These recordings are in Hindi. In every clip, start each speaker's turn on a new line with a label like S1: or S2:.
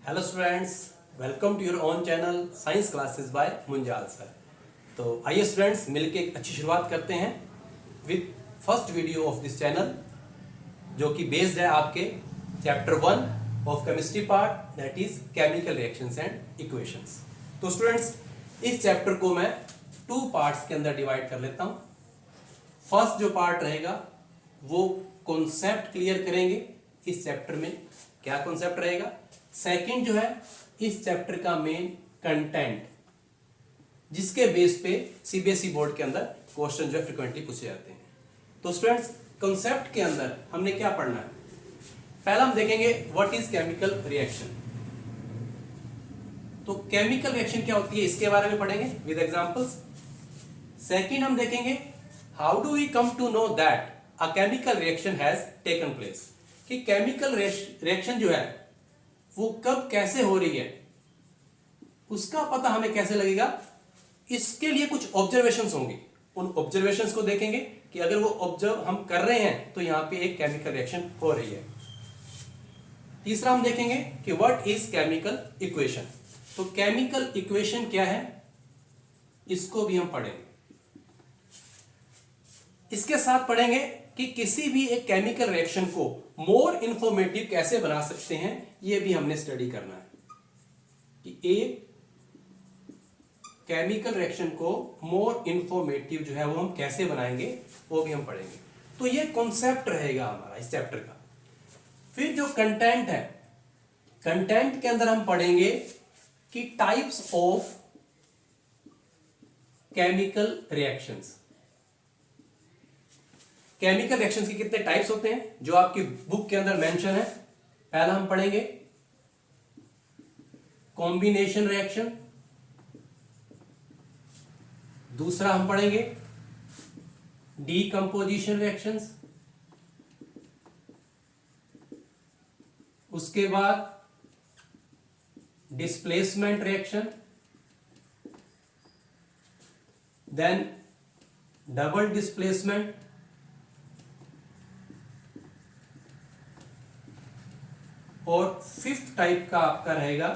S1: Hello students, welcome to your own channel science classes by Munjal sir. तो आइए स्टूडेंट्स मिलके एक अच्छी शुरुआत करते हैं with first video of this channel, जो कि बेस्ड है आपके chapter 1 of chemistry part, that is chemical reactions and equations. तो स्टूडेंट्स, इस चैप्टर को मैं 2 पार्ट्स के अंदर डिवाइड कर लेता हूं। फर्स्ट जो पार्ट रहेगा वो कॉन्सेप्ट क्लियर करेंगे इस चैप्टर में, क्या कॉन्सेप्ट रहेगा। सेकंड जो है इस चैप्टर का मेन कंटेंट, जिसके बेस पे सीबीएसई बोर्ड के अंदर क्वेश्चन जो है फ्रिक्वेंटली पूछे जाते हैं। तो स्टूडेंट्स, कॉन्सेप्ट के अंदर हमने क्या पढ़ना है, पहला हम देखेंगे व्हाट इज केमिकल रिएक्शन। तो केमिकल रिएक्शन क्या होती है इसके बारे में पढ़ेंगे विद एग्जांपल्स। सेकंड हम देखेंगे how do we come to know that a chemical reaction has taken place, कि केमिकल रिएक्शन जो है वो कब कैसे हो रही है उसका पता हमें कैसे लगेगा। इसके लिए कुछ ऑब्जर्वेशंस होंगे, उन ऑब्जर्वेशंस को देखेंगे कि अगर वो ऑब्जर्व हम कर रहे हैं तो यहां पे एक केमिकल रिएक्शन हो रही है। तीसरा हम देखेंगे कि व्हाट इज केमिकल इक्वेशन। तो केमिकल इक्वेशन क्या है इसको भी हम पढ़ेंगे। इसके साथ पढ़ेंगे कि किसी भी एक केमिकल रिएक्शन को मोर इंफॉर्मेटिव कैसे बना सकते हैं, यह भी हमने स्टडी करना है कि एक केमिकल रिएक्शन को मोर इंफॉर्मेटिव जो है वो हम कैसे बनाएंगे, वो भी हम पढ़ेंगे। तो ये कॉन्सेप्ट रहेगा हमारा इस चैप्टर का। फिर जो कंटेंट है, कंटेंट के अंदर हम पढ़ेंगे कि types of chemical reactions. Chemical reactions के कितने टाइप्स होते हैं जो आपकी बुक के अंदर मेंशन है। पहला हम पढ़ेंगे कॉम्बिनेशन रिएक्शन, दूसरा हम पढ़ेंगे डीकंपोजिशन रिएक्शंस, उसके बाद displacement reaction, then double displacement, और फिफ्थ टाइप का आपका रहेगा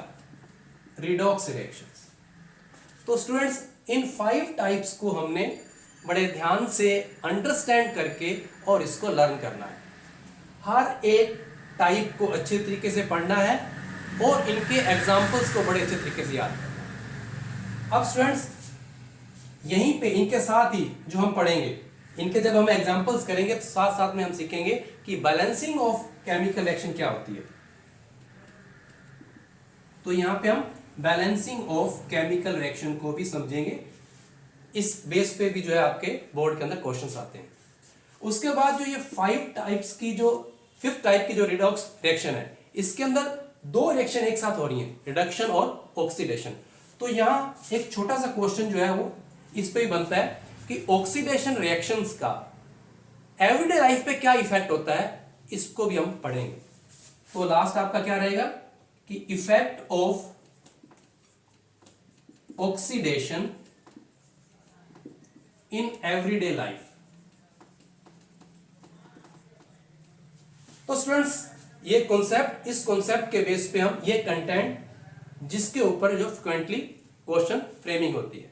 S1: रिडॉक्स रिएक्शंस। तो स्टूडेंट्स, इन 5 टाइप्स को हमने बड़े ध्यान से अंडरस्टैंड करके और इसको लर्न करना है। हर एक टाइप को अच्छे तरीके से पढ़ना है और इनके एग्जाम्पल्स को बड़े अच्छे तरीके से याद करना है। अब स्टूडेंट्स, यहीं पे इनके साथ ही जो हम पढ़ेंगे, इनके जब हम एग्जाम्पल्स करेंगे तो साथ साथ में हम सीखेंगे कि बैलेंसिंग ऑफ केमिकल रिएक्शन क्या होती है। तो यहां पे हम बैलेंसिंग ऑफ केमिकल रिएक्शन को भी समझेंगे। इस बेस पे भी जो है आपके बोर्ड के अंदर क्वेश्चंस आते हैं। उसके बाद जो ये 5 टाइप्स की जो 5th टाइप की जो रिडॉक्स रिएक्शन है, इसके अंदर 2 रिएक्शन एक साथ हो रही हैं, रिडक्शन और ऑक्सीडेशन। तो यहां एक छोटा सा क्वेश्चन जो है वो इस पे ही बनता है कि ऑक्सीडेशन रिएक्शंस का एवरीडे लाइफ पे क्या इफेक्ट होता है, इसको भी हम पढ़ेंगे। तो लास्ट आपका क्या रहेगा कि effect of oxidation in everyday life. तो स्टूडेंट्स, ये कॉन्सेप्ट, इस कॉन्सेप्ट के बेस पे हम ये कंटेंट जिसके ऊपर जो फ्रिक्वेंटली क्वेश्चन फ्रेमिंग होती है।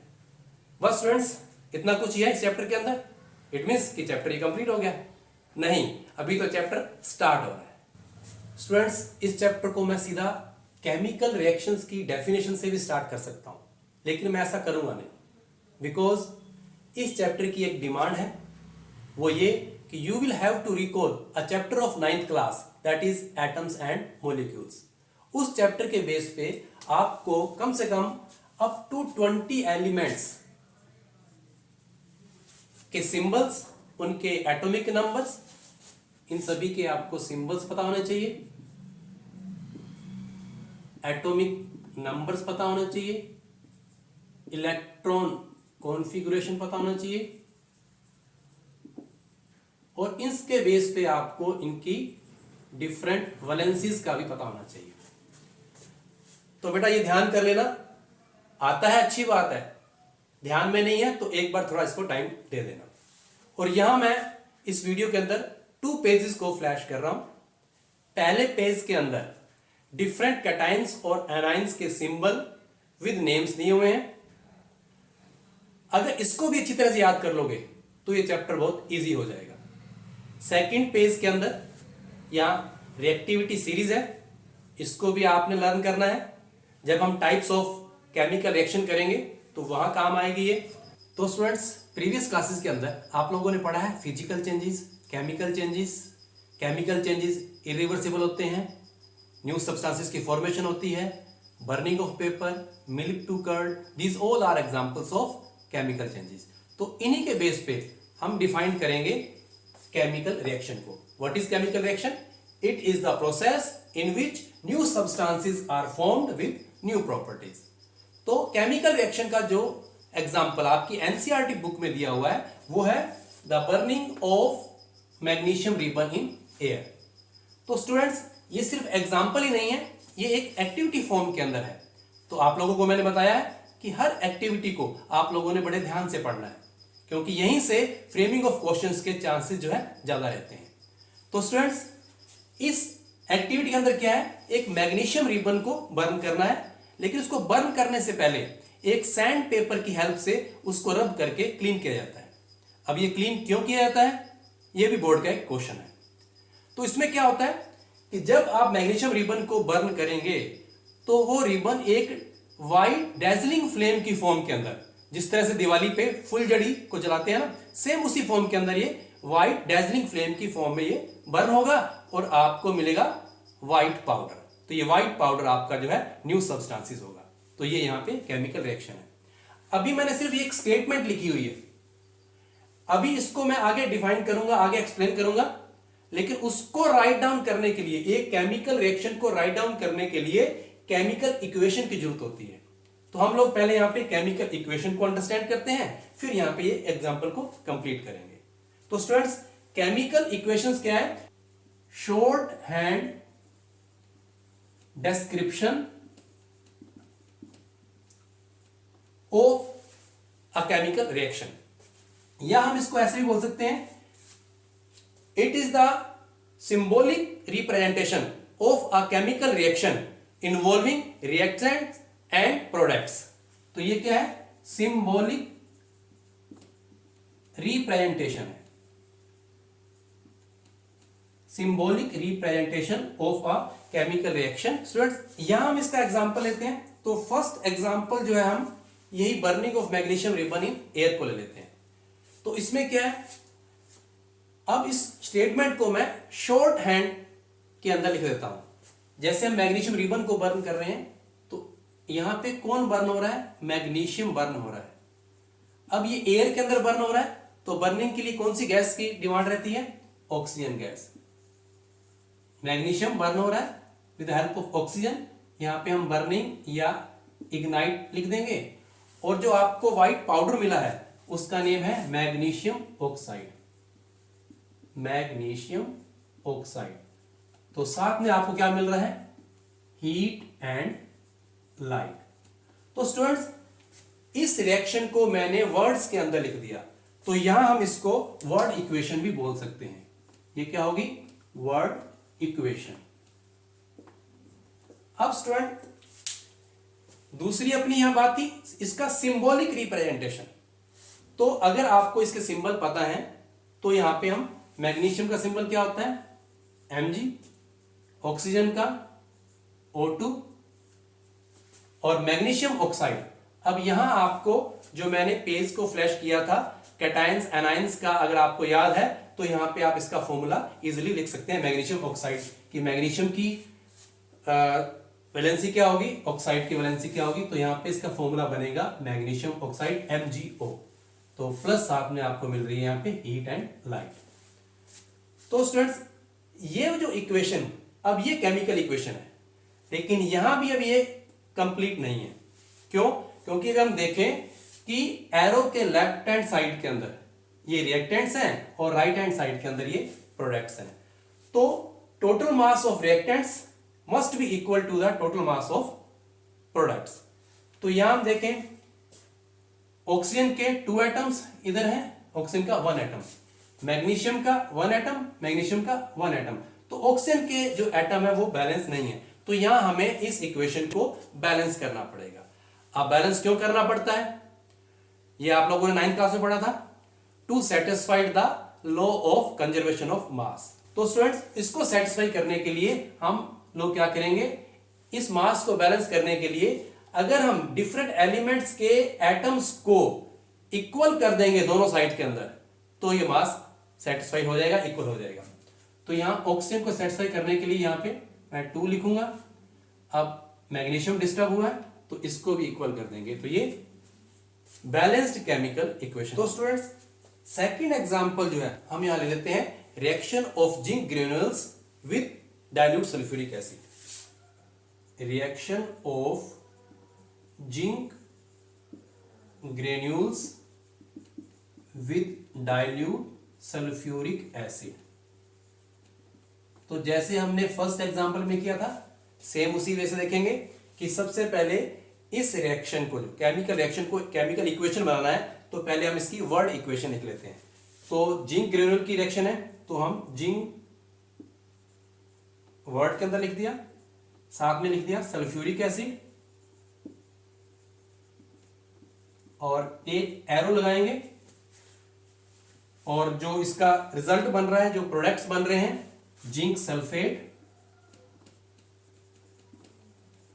S1: बस स्टूडेंट्स, इतना कुछ ही है इस चैप्टर के अंदर। इट मींस कि चैप्टर ही कंप्लीट हो गया? नहीं, अभी तो चैप्टर स्टार्ट हो रहा है। स्टूडेंट्स, इस चैप्टर को मैं सीधा केमिकल रिएक्शंस की डेफिनेशन से भी स्टार्ट कर सकता हूं, लेकिन मैं ऐसा करूंगा नहीं, बिकॉज इस चैप्टर की एक डिमांड है, वो ये कि you will have to recall a chapter of 9th class, that is atoms and molecules. उस चैप्टर के बेस पे आपको कम से कम अप टू 20 एलिमेंट्स के सिंबल्स, उनके एटॉमिक नंबर्स, इन सभी के आपको सिंबल्स पता होने चाहिए, एटॉमिक नंबर्स पता होना चाहिए, इलेक्ट्रॉन कॉन्फ़िगरेशन पता होना चाहिए, और इसके बेस पे आपको इनकी डिफरेंट वैलेंसीज का भी पता होना चाहिए। तो बेटा ये ध्यान कर लेना, आता है अच्छी बात है, ध्यान में नहीं है तो एक बार थोड़ा इसको टाइम दे देना। और यहां मैं इस वीडियो के अंदर 2 पेजेस को फ्लैश कर रहा हूं। पहले पेज के अंदर डिफरेंट कैटाइंस और एनाइंस के सिंबल विद नेम्स दिए हुए हैं। अगर इसको भी अच्छी तरह से याद कर लोगे तो ये चैप्टर बहुत इजी हो जाएगा। सेकंड पेज के अंदर यहाँ रिएक्टिविटी सीरीज है, इसको भी आपने लर्न करना है। जब हम टाइप्स ऑफ केमिकल रिएक्शन करेंगे तो वहां काम आएगी ये। तो स्टूडेंट्स, प्रीवियस क्लासेस के अंदर आप लोगों ने पढ़ा है physical changes, chemical changes. Chemical changes irreversible होते हैं, न्यू सब्सटेंसेस की फॉर्मेशन होती है, burning of paper, milk to curd, these all are examples of chemical changes. तो इन्हीं के बेस पे हम डिफाइन करेंगे केमिकल रिएक्शन को। What is chemical reaction? It is the process in which new substances are formed with new properties. तो केमिकल रिएक्शन का जो एग्जांपल आपकी एनसीईआरटी बुक में दिया हुआ है वो है the burning of magnesium ribbon in air. तो स्टूडेंट्स, ये सिर्फ एग्जांपल ही नहीं है, ये एक एक्टिविटी फॉर्म के अंदर है। तो आप लोगों को मैंने बताया है कि हर एक्टिविटी को आप लोगों ने बड़े ध्यान से पढ़ना है, क्योंकि यहीं से फ्रेमिंग ऑफ क्वेश्चंस के चांसेस जो है ज्यादा रहते हैं। तो स्टूडेंट्स, इस एक्टिविटी के अंदर क्या है, एक मैग्नीशियम रिबन को बर्न करना है, लेकिन उसको बर्न करने से पहले एक सैंड पेपर की हेल्प से उसको रब करके क्लीन किया जाता है। अब ये क्लीन क्यों किया जाता है, ये भी बोर्ड का एक क्वेश्चन है। तो इसमें क्या होता है कि जब आप मैग्नीशियम रिबन को बर्न करेंगे तो वो रिबन एक वाइट डैजलिंग फ्लेम की फॉर्म के अंदर, जिस तरह से दिवाली पे फुलझड़ी को जलाते हैं ना, सेम उसी फॉर्म के अंदर ये वाइट डैजलिंग फ्लेम की फॉर्म में ये बर्न होगा और आपको मिलेगा व्हाइट पाउडर। तो ये व्हाइट पाउडर आपका जो है न्यू सब्सटेंसेस होगा। तो ये यहाँ पे केमिकल रिएक्शन है। अभी मैंने सिर्फ एक स्टेटमेंट लिखी हुई है, अभी इसको मैं आगे डिफाइन करूंगा, आगे एक्सप्लेन करूंगा, लेकिन उसको राइट डाउन करने के लिए, एक केमिकल रिएक्शन को राइट डाउन करने के लिए केमिकल इक्वेशन की जरूरत होती है। तो हम लोग पहले यहां पे केमिकल इक्वेशन को अंडरस्टैंड करते हैं, फिर यहां पे ये एग्जांपल को कंप्लीट करेंगे। तो स्टूडेंट्स, केमिकल इक्वेशंस क्या है? Short hand description of a chemical reaction, या हम इसको ऐसे भी बोल सकते हैं, it is the symbolic representation of a chemical reaction involving reactants and products. तो ये क्या है? सिंबॉलिक रिप्रेजेंटेशन है, symbolic representation of a chemical reaction. Students, यहां हम इसका एग्जांपल लेते हैं। तो फर्स्ट एग्जांपल जो है हम यही burning of magnesium ribbon in air को ले लेते हैं। तो इसमें क्या है, अब इस स्टेटमेंट को मैं शॉर्ट हैंड के अंदर लिख देता हूं। जैसे हम मैग्नीशियम रिबन को बर्न कर रहे हैं तो यहां पे कौन बर्न हो रहा है? मैग्नीशियम बर्न हो रहा है। अब ये एयर के अंदर बर्न हो रहा है, तो बर्निंग के लिए कौन सी गैस की डिमांड रहती है? Oxygen gas. मैग्नीशियम बर्न हो रहा है विद हेल्प ऑफ ऑक्सीजन, यहां पे हम बर्निंग या इग्नाइट लिख देंगे। और जो आपको व्हाइट पाउडर मिला है उसका नेम है मैग्नीशियम ऑक्साइड, मैग्नीशियम ऑक्साइड। तो साथ में आपको क्या मिल रहा है? Heat and light. तो स्टूडेंट्स, इस रिएक्शन को मैंने वर्ड्स के अंदर लिख दिया, तो यहां हम इसको वर्ड इक्वेशन भी बोल सकते हैं। ये क्या होगी? Word equation. अब स्टूडेंट, दूसरी अपनी यहां बात थी इसका सिंबॉलिक रिप्रेजेंटेशन। तो अगर आपको इसके सिंबल पता है तो यहां पे हम मैग्नीशियम का सिंबल क्या होता है? Mg, ऑक्सीजन का O2 और मैग्नीशियम ऑक्साइड। अब यहां आपको जो मैंने पेज को फ्लैश किया था कैटायंस एनायंस का, अगर आपको याद है तो यहां पे आप इसका फॉर्मूला इजीली लिख सकते हैं। मैग्नीशियम ऑक्साइड की, मैग्नीशियम की वैलेंसी क्या होगी, ऑक्साइड की वैलेंसी क्या होगी, तो यहां पे इसका फॉर्मूला बनेगा मैग्नीशियम ऑक्साइड MgO। तो प्लस साथ में आपको मिल रही है यहां पे हीट एंड लाइट। तो स्टूडेंट्स, ये जो इक्वेशन, अब ये केमिकल इक्वेशन है, लेकिन यहां भी अब ये कंप्लीट नहीं है। क्यों? क्योंकि अगर हम देखें कि एरो के लेफ्ट हैंड साइड के अंदर ये रिएक्टेंट्स हैं और राइट हैंड साइड के अंदर ये प्रोडक्ट्स हैं, तो total mass of reactants must be equal to the total mass of products. तो यहां हम देखें ऑक्सीजन के 2 एटम्स इधर हैं, ऑक्सीजन का 1 एटम, मैग्नीशियम का 1 एटम, मैग्नीशियम का 1 एटम। तो ऑक्सीजन के जो एटम है वो बैलेंस नहीं है, तो यहां हमें इस इक्वेशन को बैलेंस करना पड़ेगा। अब बैलेंस क्यों करना पड़ता है, ये आप लोगों ने 9th क्लास में पढ़ा था, to satisfied the law of conservation of mass. तो स्टूडेंट्स, इसको सेटिस्फाई करने के लिए हम लोग क्या करेंगे, इस मास को बैलेंस करने के लिए अगर हम डिफरेंट एलिमेंट्स के एटम्स को इक्वल कर देंगे दोनों साइड के अंदर, तो ये मास सेटिस्फाई हो जाएगा, इक्वल हो जाएगा। तो यहां ऑक्सीजन को सेटिस्फाई करने के लिए यहां पे मैं 2 लिखूंगा। अब मैग्नीशियम डिस्टर्ब हुआ है तो इसको भी इक्वल कर देंगे, तो ये बैलेंस्ड केमिकल इक्वेशन। तो स्टूडेंट्स, सेकंड एग्जांपल जो है हम यहां ले लेते हैं, reaction of zinc granules with dilute sulphuric acid. Reaction of zinc granules with dilute sulphuric acid. तो जैसे हमने फर्स्ट एग्जांपल में किया था, सेम उसी वे से देखेंगे कि सबसे पहले इस रिएक्शन को, जो केमिकल रिएक्शन को केमिकल इक्वेशन बनाना है, तो पहले हम इसकी वर्ड इक्वेशन लिख लेते हैं। तो जिंक ग्रेन्यूल की रिएक्शन है, तो हम जिंक वर्ड के अंदर लिख दिया, साथ में लिख दिया सल्फ्यूरिक एसिड, और एक एरो लगाएंगे, और जो इसका रिजल्ट बन रहा है, जो प्रोडक्ट्स बन रहे हैं, जिंक सल्फेट,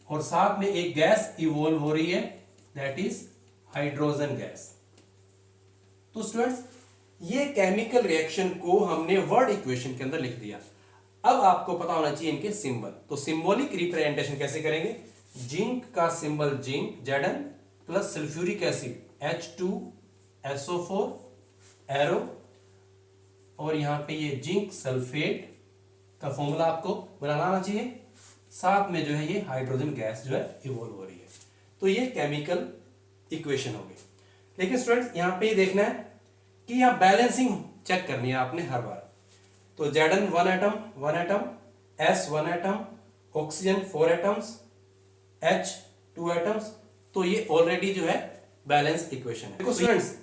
S1: और साथ में एक गैस इवॉल्व हो रही है, दैट इज हाइड्रोजन गैस। तो स्टूडेंट्स, ये केमिकल रिएक्शन को हमने वर्ड इक्वेशन के अंदर लिख दिया। अब आपको पता होना चाहिए इनके सिंबल। तो सिंबॉलिक रिप्रेजेंटेशन कैसे करेंगे, जिंक का symbol zinc Zn plus sulphuric acid H2SO4 arrow, और यहां पे ये जिंक सल्फेट का फॉर्मूला आपको बनाना आना चाहिए, साथ में जो है ये हाइड्रोजन गैस जो है इवॉल्व हो रही है। तो ये केमिकल इक्वेशन हो गई। लेकिन स्टूडेंट्स, यहां पे ये देखना है कि यहां बैलेंसिंग चेक करनी है आपने हर बार। तो Zn 1 atom, S 1 atom, oxygen 4 atoms, H 2 atoms, तो ये ऑलरेडी जो है बैलेंस इक्वेशन है। देखो स्टूडेंट्स,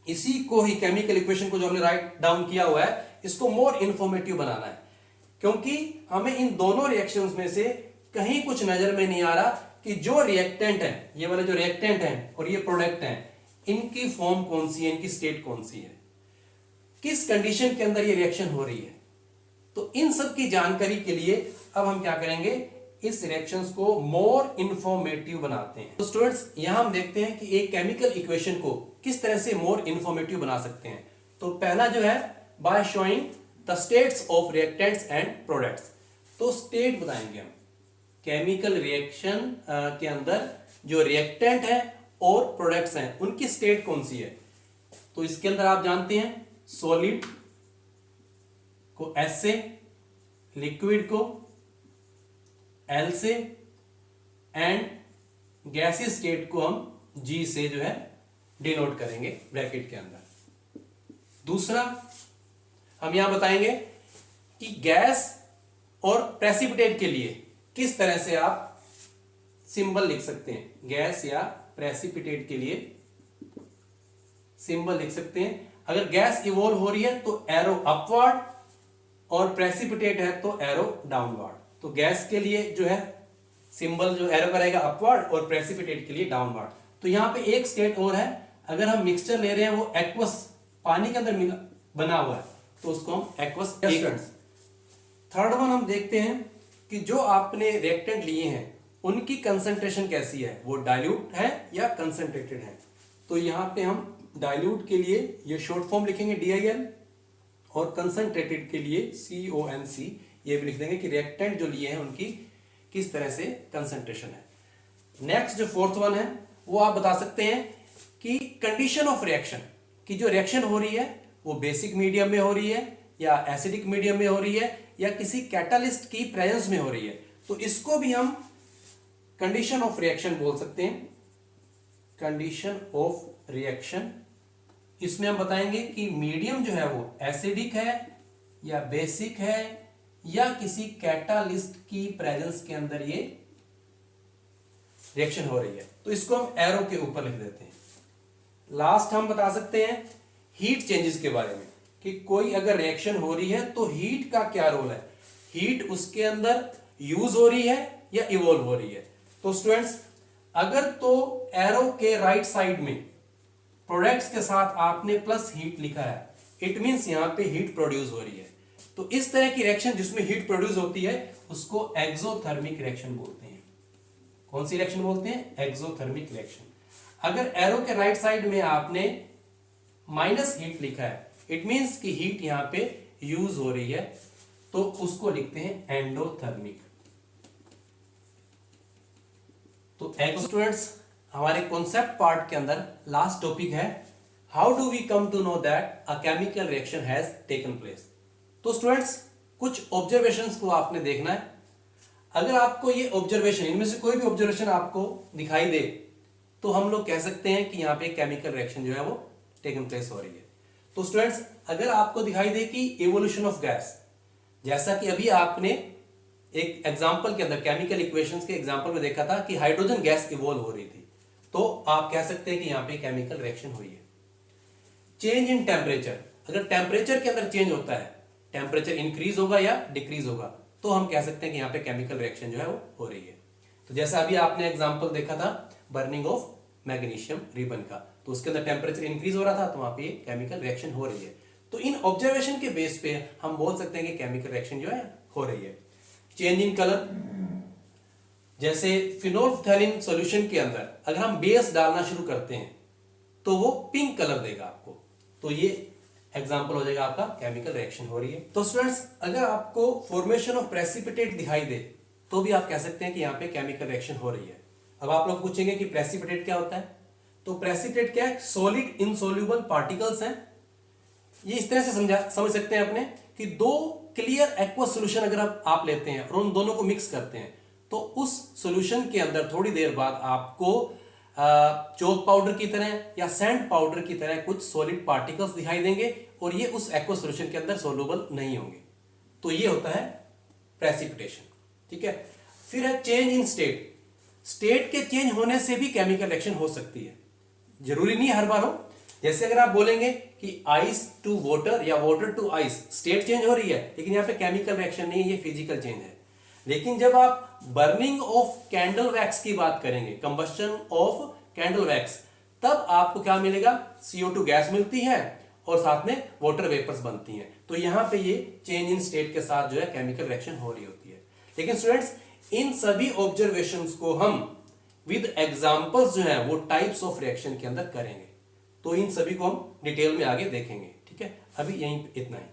S1: इसी को ही केमिकल इक्वेशन को जो हमने राइट डाउन किया हुआ है, इसको मोर इंफॉर्मेटिव बनाना है, क्योंकि हमें इन दोनों रिएक्शंस में से कहीं कुछ नजर में नहीं आ रहा कि जो रिएक्टेंट है, ये वाले जो रिएक्टेंट है और ये प्रोडक्ट है, इनकी फॉर्म कौन सी है, इनकी स्टेट कौन सी है, किस कंडीशन के अंदर ये रिएक्शन हो रही है। तो इन सब की जानकारी के लिए अब हम क्या करेंगे, इस रिएक्शंस को मोर इंफॉर्मेटिव बनाते हैं। तो स्टूडेंट्स, यहां हम देखते हैं कि एक केमिकल इक्वेशन को किस तरह से मोर इंफॉर्मेटिव बना सकते हैं। तो पहला जो है, by showing the states of reactants and products. तो स्टेट बताएंगे हम, केमिकल रिएक्शन के अंदर जो रिएक्टेंट है और प्रोडक्ट्स हैं, उनकी स्टेट कौन सी है। तो इसके अंदर आप जानते हैं, सॉलिड को S से, लिक्विड को L से, एंड गैसीय स्टेट को हम G से जो है डिनोट करेंगे ब्रैकेट के अंदर। दूसरा हम यहां बताएंगे कि गैस और प्रेसिपिटेट के लिए किस तरह से आप सिंबल लिख सकते हैं। गैस या प्रेसिपिटेट के लिए सिंबल लिख सकते हैं। अगर गैस इवॉल्व हो रही है तो एरो अपवर्ड, और प्रेसिपिटेट है तो एरो डाउनवर्ड। तो गैस के लिए जो है सिंबल जो एरो करेगा अपवर्ड, और प्रेसिपिटेट के लिए डाउनवर्ड। तो यहां पे एक स्टेट और है, अगर हम मिक्सचर ले रहे हैं वो एक्वस पानी के अंदर बना हुआ है, तो उसको हम एक्वस। थर्ड वन हम देखते हैं कि जो आपने रिएक्टेंट लिए हैं उनकी कंसंट्रेशन कैसी है, वो डाइल्यूट है या कंसंट्रेटेड है। तो यहां पे हम डाइल्यूट के लिए ये शॉर्ट फॉर्म लिखेंगे DIL, और कंसंट्रेटेड के लिए CONC, ये भी लिख देंगे कि रिएक्टेंट जो लिए हैं उनकी किस तरह से कंसंट्रेशन है। नेक्स्ट जो फोर्थ वन है, वो आप बता सकते हैं कि कंडीशन ऑफ रिएक्शन, कि जो रिएक्शन हो रही है वो बेसिक मीडियम में हो रही है या एसिडिक मीडियम में हो रही है या किसी कैटालिस्ट की प्रेजेंस में हो रही है। तो इसको भी हम कंडीशन ऑफ रिएक्शन बोल सकते हैं, कंडीशन ऑफ रिएक्शन। इसमें हम बताएंगे कि मीडियम जो है वो एसिडिक है या बेसिक है या किसी कैटालिस्ट की प्रेजेंस के अंदर ये रिएक्शन हो रही है। तो इसको हम एरो के ऊपर लिख देते हैं। लास्ट हम बता सकते हैं हीट चेंजेस के बारे में, कि कोई अगर रिएक्शन हो रही है तो हीट का क्या रोल है। हीट उसके अंदर यूज हो रही है या इवॉल्व हो रही है। तो स्टूडेंट्स, अगर तो एरो के राइट साइड में प्रोडक्ट्स के साथ आपने प्लस हीट लिखा है, इट मींस यहां पे हीट प्रोड्यूस हो रही है। तो इस तरह की रिएक्शन जिसमें हीट प्रोड्यूस होती है उसको एक्सोथर्मिक रिएक्शन बोलते हैं। कौन सी रिएक्शन बोलते हैं? Exothermic reaction. अगर एरो के राइट साइड में आपने माइनस हीट लिखा है, इट मींस कि हीट यहां पे यूज हो रही है, तो उसको लिखते हैं एंडोथर्मिक। तो स्टूडेंट्स, हमारे कॉन्सेप्ट पार्ट के अंदर लास्ट टॉपिक है how do we come to know that a chemical reaction has taken place. तो स्टूडेंट्स, कुछ ऑब्जर्वेशंस को आपने देखना है। अगर आपको ये ऑब्जर्वेशन, इनमें से कोई भी ऑब्जर्वेशन आपको दिखाई दे, तो हम लोग कह सकते हैं कि यहाँ पे केमिकल रिएक्शन जो है वो टेकन प्लेस हो रही है। तो स्टूडेंट्स, अगर आपको दिखाई दे कि इवोल्यूशन ऑफ गैस, जैसा कि अभी आपने एक एग्जांपल के अंदर केमिकल इक्वेशंस के एग्जांपल में देखा था कि हाइड्रोजन गैस इवॉल्व हो रही थी, तो आप कह सकते हैं कि यहाँ पे केमिकल रिएक्शन हुई है। चेंज इन टेम्परेचर, अगर टेम्परेचर के अंदर चेंज होता है, टेम्परेचर इंक्रीज होगा या डिक्रीज होगा, तो हम कह सकते हैं कि यहाँ पे केमिकल रिएक्शन जो है वो हो रही है। तो जैसा अभी आपने एग्जांपल देखा था बर्निंग ऑफ मैग्नीशियम रिबन का, तो उसके अंदर टेम्परेचर इंक्रीज हो रहा था, तो वहां पे केमिकल रिएक्शन हो रही है। तो इन ऑब्जर्वेशन के बेस पे हम बोल सकते हैं कि केमिकल रिएक्शन जो है हो रही है। चेंज इन कलर, जैसे फिनोल्फथैलीन सॉल्यूशन के अंदर अगर हम बेस डालना शुरू करते हैं तो वो पिंक कलर देगा आपको, तो ये एग्जांपल हो जाएगा आपका केमिकल रिएक्शन हो रही है। तो स्टूडेंट्स, अगर आपको फॉर्मेशन ऑफ प्रेसिपिटेट दिखाई दे, तो भी आप कह सकते हैं कि यहाँ पे केमिकल रिएक्शन हो रही है। अब आप लोग पूछेंगे कि प्रेसिपिटेट क्या होता है? तो प्रेसिपिटेट क्या है? सॉलिड इनसोल्यूबल पार्टिकल्स हैं। ये इस तरह से समझ सकते हैं अपने कि दो क्लियर एक्वस सॉल्यूशन अगर आप लेते हैं और उन दोनों को मिक्स करते हैं, तो उस सॉल्यूशन के अंदर थोड़ी देर बाद आपको चौक पाउडर की तरह या सैंड पाउडर की तरह कुछ सॉलिड पार्टिकल्स दिखाई देंगे और ये उस एक्वस सॉल्यूशन के अंदर सोल्यूबल नहीं होंगे। तो ये होता है प्रेसिपिटेशन। ठीक है। फिर है चेंज इन स्टेट। स्टेट के चेंज होने से भी केमिकल रिएक्शन हो सकती है, जरूरी नहीं हर बार हो। जैसे अगर आप बोलेंगे कि आइस टू वाटर या water to ice, state change हो रही है, लेकिन यहाँ पे केमिकल रिएक्शन नहीं है, ये फिजिकल चेंज है। लेकिन जब आप बर्निंग ऑफ कैंडल वैक्स की बात करेंगे, कंबस्शन ऑफ कैंडल वैक्स, तब आपको क्या मिलेगा? CO2 गैस मिलती है और साथ में वाटर वेपर्स बनती हैं। तो यहाँ पे ये चेंज इन स्टेट के साथ जो है केमिकल रिएक्शन हो रही होती है। लेकिन स्टूडेंट्स, इन सभी ऑब्जर्वेशंस को हम विद एग्जांपल्स जो है वो टाइप्स ऑफ रिएक्शन के अंदर करेंगे। तो इन सभी को हम डिटेल में आगे देखेंगे। ठीक है, अभी यहीं इतना ही।